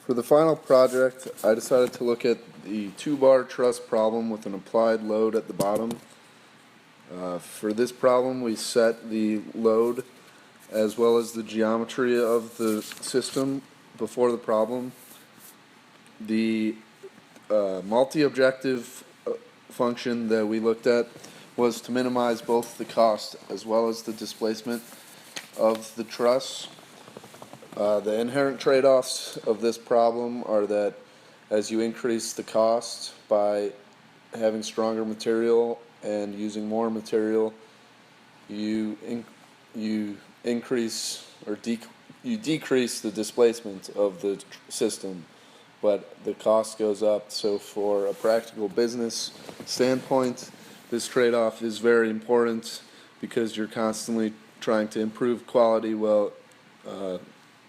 For the final project, I decided to look at the two-bar truss problem with an applied load at the bottom. For this problem, we set the load as well as the geometry of the system before the problem. The multi-objective function that we looked at was to minimize both the cost as well as the displacement of the truss. The inherent trade-offs of this problem are that as you increase the cost by having stronger material and using more material, you increase or you decrease the displacement of the system, but the cost goes up. So for a practical business standpoint, this trade-off is very important because you're constantly trying to improve quality while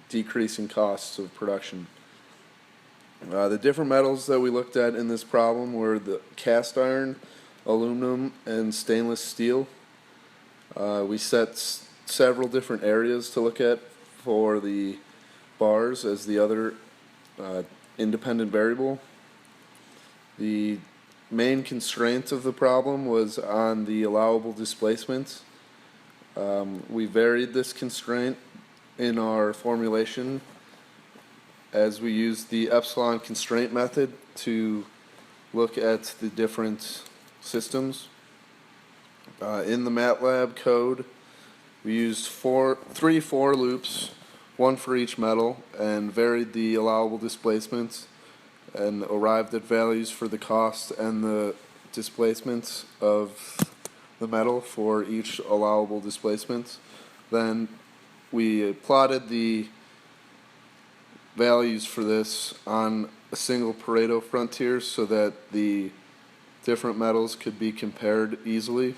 decreasing costs of production. The different metals that we looked at in this problem were the cast iron, aluminum, and stainless steel. We set several different areas to look at for the bars as the other independent variable. The main constraint of the problem was on the allowable displacement. We varied this constraint in our formulation as we used the epsilon constraint method to look at the different systems. In the MATLAB code, we used three for loops, one for each metal, and varied the allowable displacements and arrived at values for the cost and the displacements of the metal for each allowable displacement. Then we plotted the values for this on a single Pareto frontier so that the different metals could be compared easily.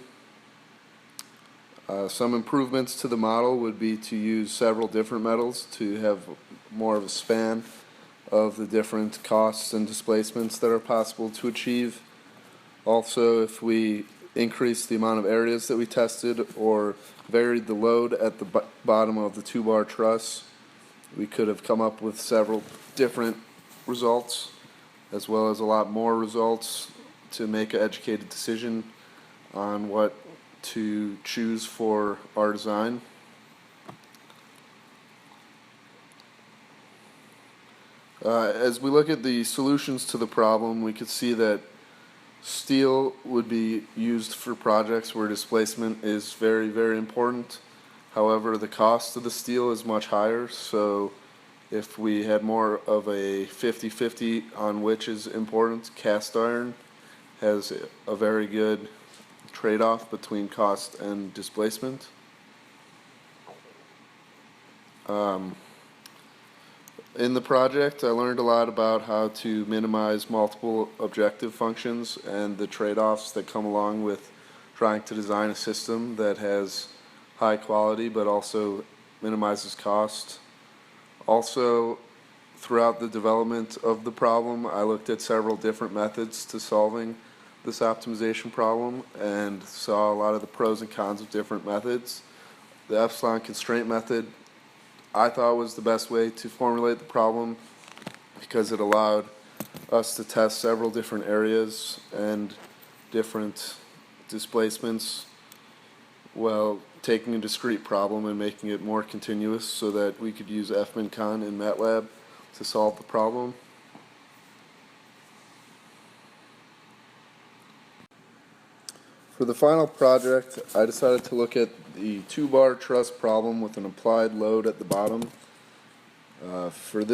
Some improvements to the model would be to use several different metals to have more of a span of the different costs and displacements that are possible to achieve. Also, if we increased the amount of areas that we tested or varied the load at the bottom of the two-bar truss, we could have come up with several different results as well as a lot more results to make an educated decision on what to choose for our design. As we look at the solutions to the problem, we could see that steel would be used for projects where displacement is very, very important. However, the cost of the steel is much higher, so if we had more of a 50-50 on which is important, cast iron has a very good trade-off between cost and displacement. In the project, I learned a lot about how to minimize multiple objective functions and the trade-offs that come along with trying to design a system that has high quality but also minimizes cost. Also, throughout the development of the problem, I looked at several different methods to solving this optimization problem and saw a lot of the pros and cons of different methods. The epsilon constraint method I thought was the best way to formulate the problem because it allowed us to test several different areas and different displacements while taking a discrete problem and making it more continuous so that we could use fmincon in MATLAB to solve the problem. For the final project, I decided to look at the two-bar truss problem with an applied load at the bottom. For this